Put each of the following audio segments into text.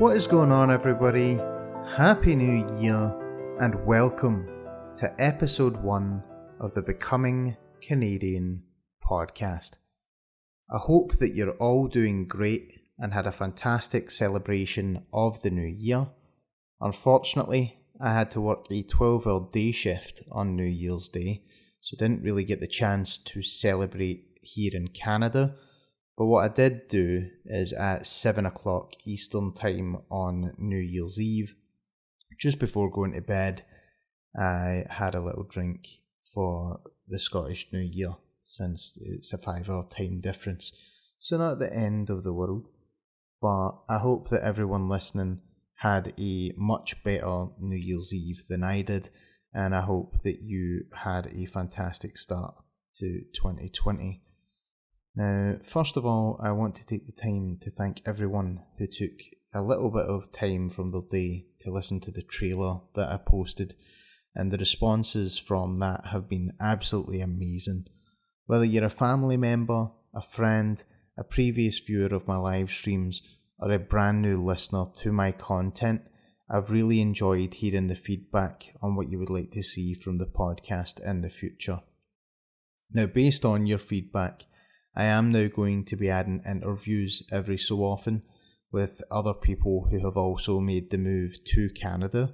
What is going on, everybody? Happy New Year and welcome to episode 1 of the Becoming Canadian podcast. I hope that you're all doing great and had a fantastic celebration of the new year. Unfortunately, I had to work a 12-hour day shift on New Year's Day, so didn't really get the chance to celebrate here in Canada. But what I did do is at 7 o'clock Eastern Time on New Year's Eve, just before going to bed, I had a little drink for the Scottish New Year, since it's a 5-hour time difference. So not the end of the world, but I hope that everyone listening had a much better New Year's Eve than I did, and I hope that you had a fantastic start to 2020. Now, first of all, I want to take the time to thank everyone who took a little bit of time from their day to listen to the trailer that I posted, and the responses from that have been absolutely amazing. Whether you're a family member, a friend, a previous viewer of my live streams, or a brand new listener to my content, I've really enjoyed hearing the feedback on what you would like to see from the podcast in the future. Now, based on your feedback, I am now going to be adding interviews every so often with other people who have also made the move to Canada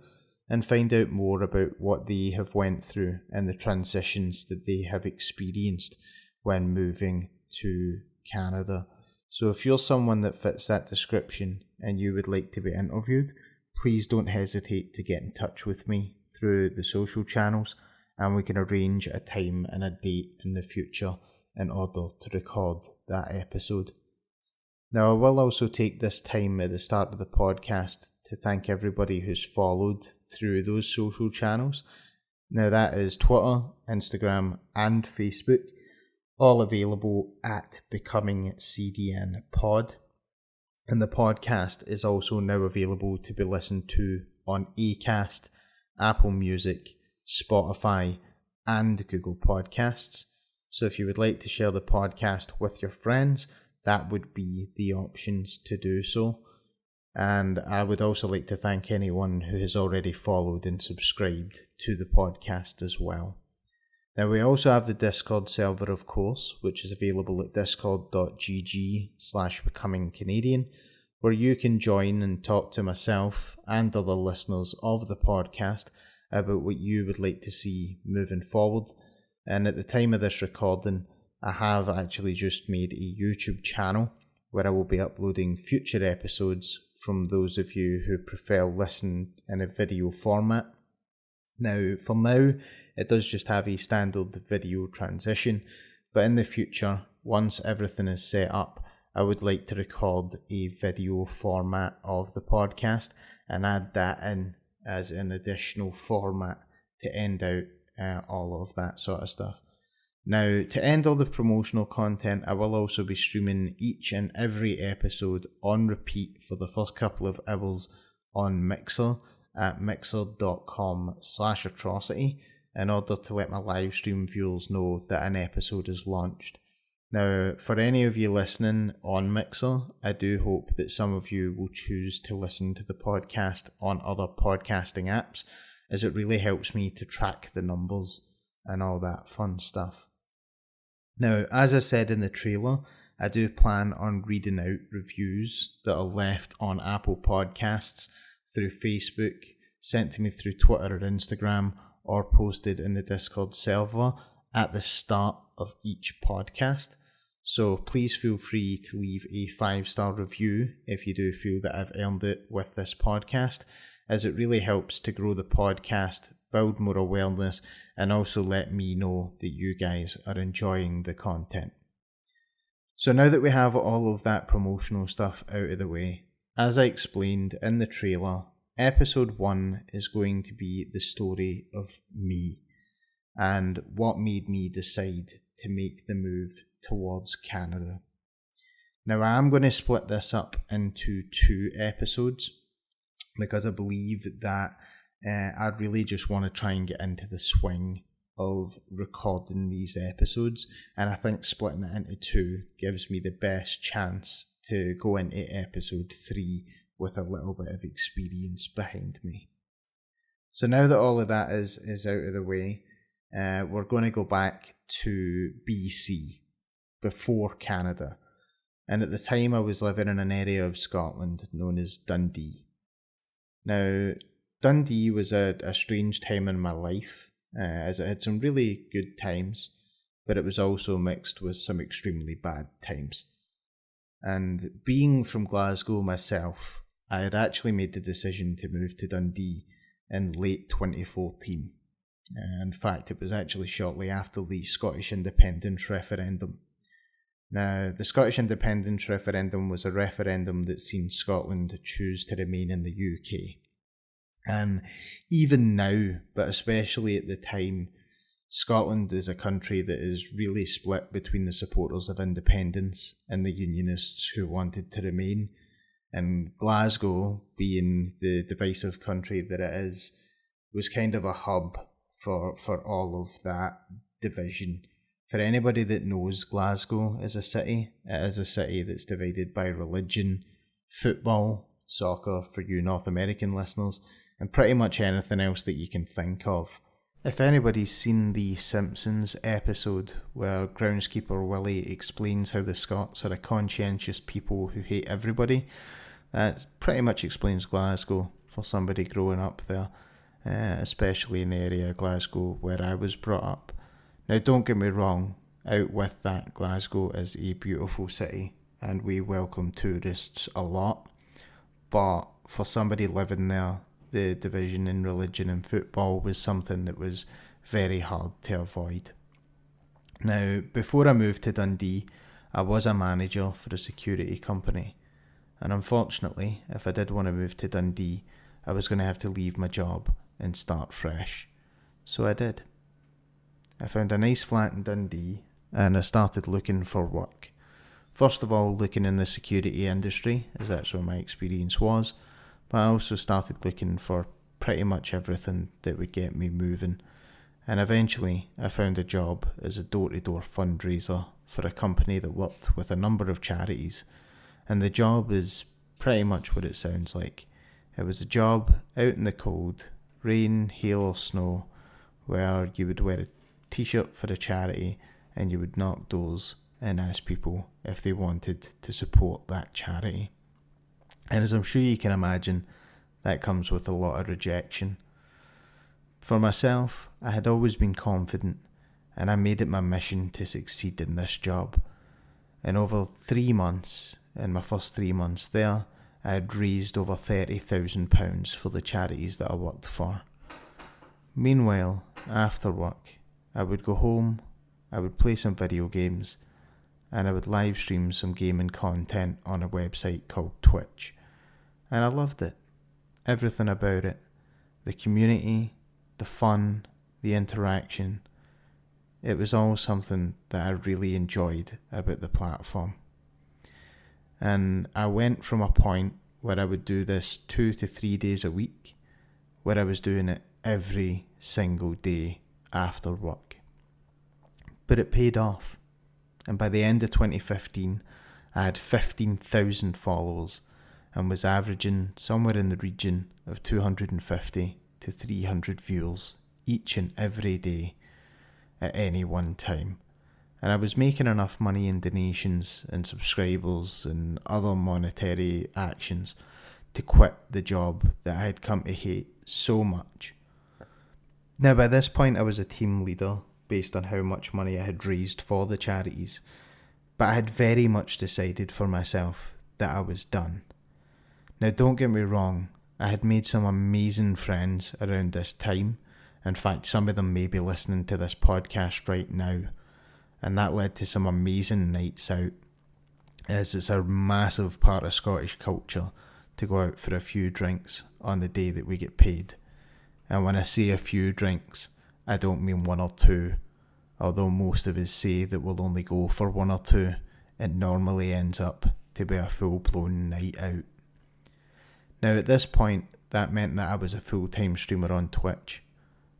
and find out more about what they have went through and the transitions that they have experienced when moving to Canada. So if you're someone that fits that description and you would like to be interviewed, please don't hesitate to get in touch with me through the social channels, and we can arrange a time and a date in the future in order to record that episode. Now, I will also take this time at the start of the podcast to thank everybody who's followed through those social channels. Now, that is Twitter, Instagram, and Facebook, all available at Becoming CDN Pod. And the podcast is also now available to be listened to on Acast, Apple Music, Spotify, and Google Podcasts. So if you would like to share the podcast with your friends, that would be the options to do so. And I would also like to thank anyone who has already followed and subscribed to the podcast as well. Now, we also have the Discord server, of course, which is available at discord.gg/becomingcanadian, where you can join and talk to myself and other listeners of the podcast about what you would like to see moving forward. And at the time of this recording, I have actually just made a YouTube channel where I will be uploading future episodes from those of you who prefer listening in a video format. Now, for now, it does just have a standard video transition, but in the future, once everything is set up, I would like to record a video format of the podcast and add that in as an additional format to end out all of that sort of stuff. Now, to end all the promotional content, I will also be streaming each and every episode on repeat for the first couple of hours on Mixer at mixer.com/atrocity in order to let my live stream viewers know that an episode is launched. Now, for any of you listening on Mixer, I do hope that some of you will choose to listen to the podcast on other podcasting apps, as it really helps me to track the numbers and all that fun stuff. Now, as I said in the trailer, I do plan on reading out reviews that are left on Apple Podcasts through Facebook, sent to me through Twitter or Instagram, or posted in the Discord server at the start of each podcast. So please feel free to leave a 5-star review if you do feel that I've earned it with this podcast, as it really helps to grow the podcast, build more awareness, and also let me know that you guys are enjoying the content. So now that we have all of that promotional stuff out of the way, as I explained in the trailer, episode 1 is going to be the story of me and what made me decide to make the move towards Canada. Now, I am going to split this up into 2 episodes because I believe that I really just want to try and get into the swing of recording these episodes, and I think splitting it into 2 gives me the best chance to go into episode 3 with a little bit of experience behind me. So now that all of that is out of the way, we're going to go back to BC, before Canada. And at the time I was living in an area of Scotland known as Dundee. Now, Dundee was a strange time in my life, as it had some really good times, but it was also mixed with some extremely bad times. And being from Glasgow myself, I had actually made the decision to move to Dundee in late 2014. In fact, it was actually shortly after the Scottish independence referendum. Now, the Scottish independence referendum was a referendum that seen Scotland choose to remain in the UK. And even now, but especially at the time, Scotland is a country that is really split between the supporters of independence and the Unionists who wanted to remain. And Glasgow, being the divisive country that it is, was kind of a hub for all of that division. For anybody that knows Glasgow as a city, it is a city that's divided by religion, football, soccer for you North American listeners, and pretty much anything else that you can think of. If anybody's seen the Simpsons episode where groundskeeper Willie explains how the Scots are a conscientious people who hate everybody, that pretty much explains Glasgow for somebody growing up there, especially in the area of Glasgow where I was brought up. Now, don't get me wrong, out with that, Glasgow is a beautiful city and we welcome tourists a lot, but for somebody living there, the division in religion and football was something that was very hard to avoid. Now, before I moved to Dundee, I was a manager for a security company, and unfortunately, if I did want to move to Dundee, I was going to have to leave my job and start fresh. So I did. I found a nice flat in Dundee and I started looking for work. First of all, looking in the security industry, as that's where my experience was, but I also started looking for pretty much everything that would get me moving. And eventually, I found a job as a door-to-door fundraiser for a company that worked with a number of charities. And the job is pretty much what it sounds like. It was a job out in the cold, rain, hail or snow, where you would wear a t-shirt for a charity and you would knock doors and ask people if they wanted to support that charity. And as I'm sure you can imagine, that comes with a lot of rejection. For myself, I had always been confident and I made it my mission to succeed in this job. And over 3 months, in my first 3 months there, I had raised over £30,000 for the charities that I worked for. Meanwhile, after work, I would go home, I would play some video games, and I would live stream some gaming content on a website called Twitch. And I loved it. Everything about it. The community, the fun, the interaction. It was all something that I really enjoyed about the platform. And I went from a point where I would do this 2 to 3 days a week, where I was doing it every single day after work. But it paid off. And by the end of 2015, I had 15,000 followers and was averaging somewhere in the region of 250 to 300 viewers each and every day at any one time. And I was making enough money in donations and subscribers and other monetary actions to quit the job that I had come to hate so much. Now, by this point, I was a team leader based on how much money I had raised for the charities, but I had very much decided for myself that I was done. Now, don't get me wrong, I had made some amazing friends around this time. In fact, some of them may be listening to this podcast right now, and that led to some amazing nights out, as it's a massive part of Scottish culture to go out for a few drinks on the day that we get paid. And when I say a few drinks, I don't mean 1 or 2, although most of us say that we'll only go for 1 or 2, it normally ends up to be a full-blown night out. Now at this point, that meant that I was a full-time streamer on Twitch,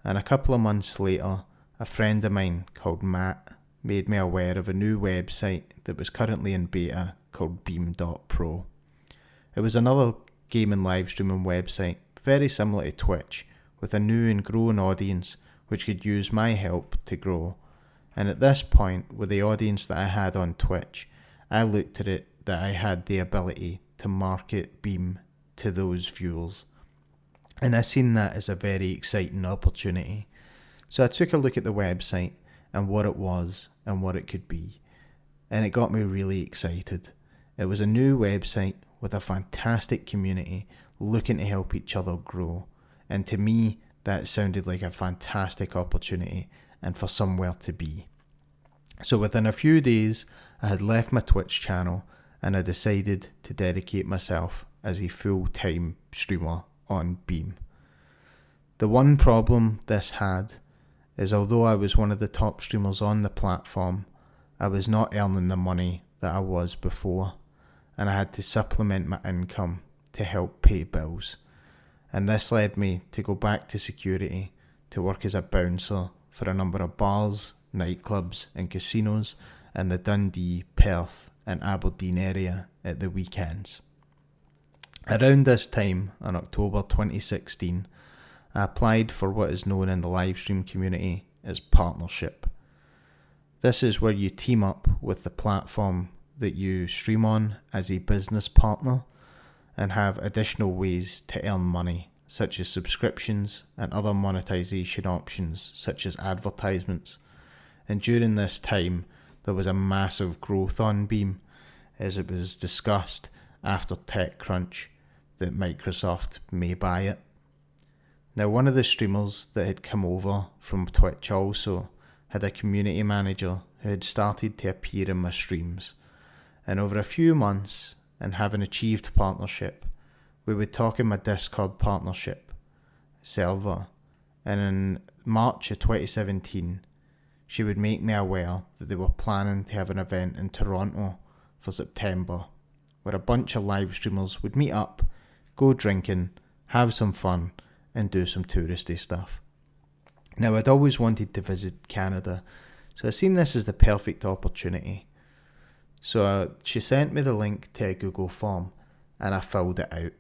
and a couple of months later, a friend of mine called Matt made me aware of a new website that was currently in beta called Beam.pro. It was another gaming live streaming website, very similar to Twitch, with a new and growing audience which could use my help to grow. And at this point, with the audience that I had on Twitch, I looked at it that I had the ability to market Beam to those viewers. And I seen that as a very exciting opportunity. So I took a look at the website and what it was and what it could be. And it got me really excited. It was a new website with a fantastic community looking to help each other grow. And to me, that sounded like a fantastic opportunity and for somewhere to be. So within a few days, I had left my Twitch channel and I decided to dedicate myself as a full-time streamer on Beam. The one problem this had is although I was one of the top streamers on the platform, I was not earning the money that I was before, and I had to supplement my income to help pay bills. And this led me to go back to security to work as a bouncer for a number of bars, nightclubs and casinos in the Dundee, Perth and Aberdeen area at the weekends. Around this time, in October 2016, I applied for what is known in the livestream community as partnership. This is where you team up with the platform that you stream on as a business partner and have additional ways to earn money, such as subscriptions and other monetization options such as advertisements. And during this time, there was a massive growth on Beam as it was discussed after TechCrunch that Microsoft may buy it. Now, one of the streamers that had come over from Twitch also had a community manager who had started to appear in my streams. And over a few months, and having achieved partnership, we would talk in my Discord partnership server. And in March of 2017, she would make me aware that they were planning to have an event in Toronto for September, where a bunch of live streamers would meet up, go drinking, have some fun, and do some touristy stuff. Now, I'd always wanted to visit Canada, so I seen this as the perfect opportunity. So she sent me the link to a Google form, and I filled it out.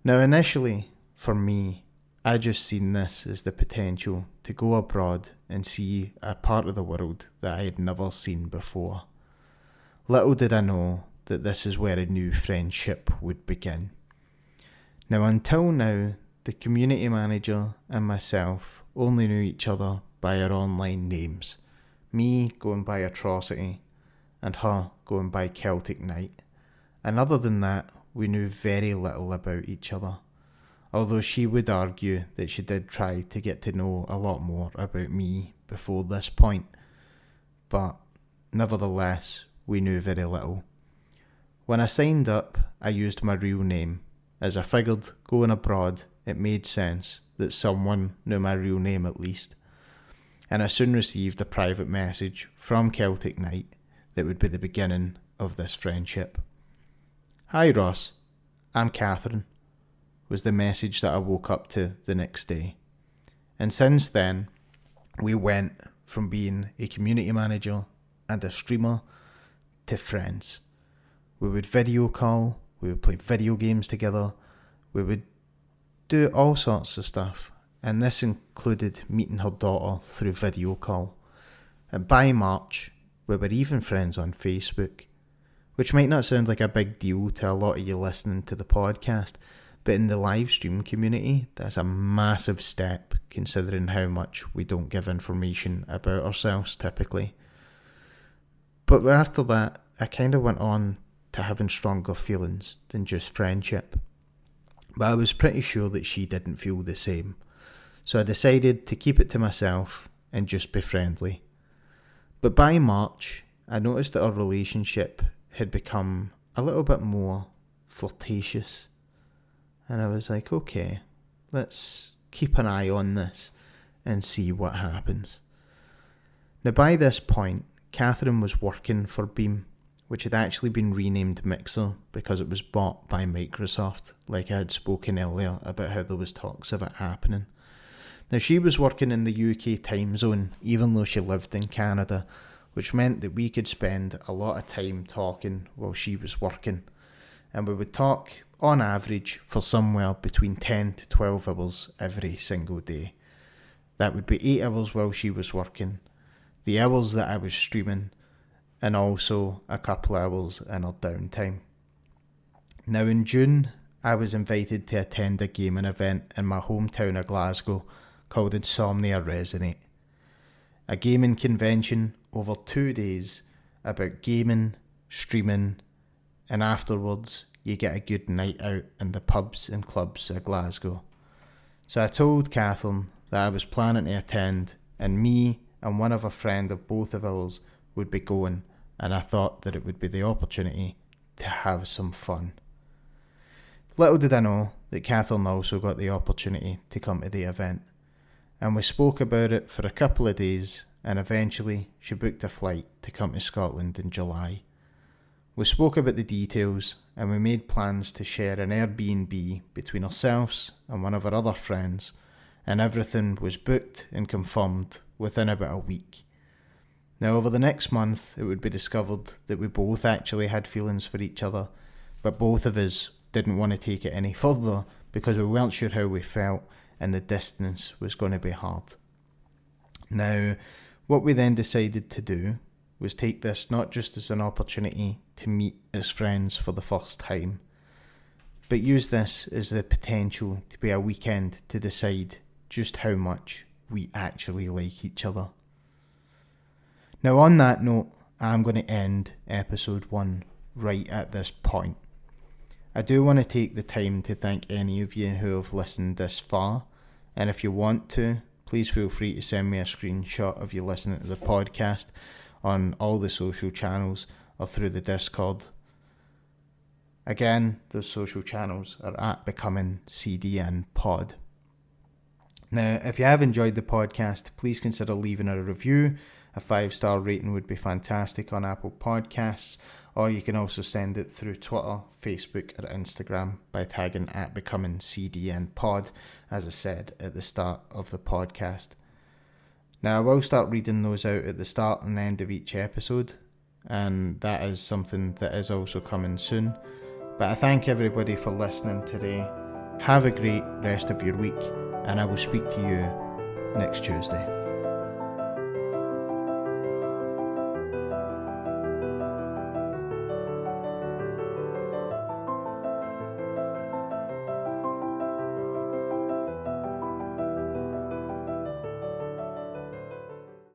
Now, initially, for me, I just seen this as the potential to go abroad and see a part of the world that I had never seen before. Little did I know that this is where a new friendship would begin. Now, until now, the community manager and myself only knew each other by our online names. Me going by Atrocity and her going by Celtic Knight. And other than that, we knew very little about each other. Although she would argue that she did try to get to know a lot more about me before this point. But nevertheless, we knew very little. When I signed up, I used my real name, as I figured going abroad it made sense that someone knew my real name at least. And I soon received a private message from Celtic Knight that would be the beginning of this friendship. "Hi Ross, I'm Catherine," was the message that I woke up to the next day. And since then, we went from being a community manager and a streamer to friends. We would video call, we would play video games together, we would do all sorts of stuff, and this included meeting her daughter through video call. And by March, we were even friends on Facebook, which might not sound like a big deal to a lot of you listening to the podcast, but in the live stream community, that's a massive step considering how much we don't give information about ourselves typically. But after that, I kind of went on to having stronger feelings than just friendship. But I was pretty sure that she didn't feel the same. So I decided to keep it to myself and just be friendly. But by March, I noticed that our relationship had become a little bit more flirtatious. And I was like, okay, let's keep an eye on this and see what happens. Now by this point, Catherine was working for Beam, which had actually been renamed Mixer because it was bought by Microsoft, like I had spoken earlier about how there was talks of it happening. Now she was working in the UK time zone, even though she lived in Canada, which meant that we could spend a lot of time talking while she was working. And we would talk on average for somewhere between 10 to 12 hours every single day. That would be 8 hours while she was working, the hours that I was streaming, and also a couple of hours in her downtime. Now in June, I was invited to attend a gaming event in my hometown of Glasgow called Insomnia Resonate. A gaming convention over 2 days about gaming, streaming, and afterwards you get a good night out in the pubs and clubs of Glasgow. So I told Catherine that I was planning to attend, and me and one of a friend of both of ours would be going, and I thought that it would be the opportunity to have some fun. Little did I know that Catherine also got the opportunity to come to the event, and we spoke about it for a couple of days, and eventually she booked a flight to come to Scotland in July. We spoke about the details, and we made plans to share an Airbnb between ourselves and one of our other friends, and everything was booked and confirmed within about a week. Now over the next month it would be discovered that we both actually had feelings for each other, but both of us didn't want to take it any further because we weren't sure how we felt and the distance was going to be hard. Now, what we then decided to do was take this not just as an opportunity to meet as friends for the first time, but use this as the potential to be a weekend to decide just how much we actually like each other. Now on that note, I'm going to end episode 1 right at this point. I do want to take the time to thank any of you who have listened this far, and if you want to, please feel free to send me a screenshot of you listening to the podcast on all the social channels or through the Discord. Again, those social channels are at Becoming CDN Pod. Now, if you have enjoyed the podcast, please consider leaving a review. A 5-star rating would be fantastic on Apple Podcasts, or you can also send it through Twitter, Facebook or Instagram by tagging at Becoming CDN Pod, as I said at the start of the podcast. Now I will start reading those out at the start and end of each episode, and that is something that is also coming soon. But I thank everybody for listening today. Have a great rest of your week, and I will speak to you next Tuesday.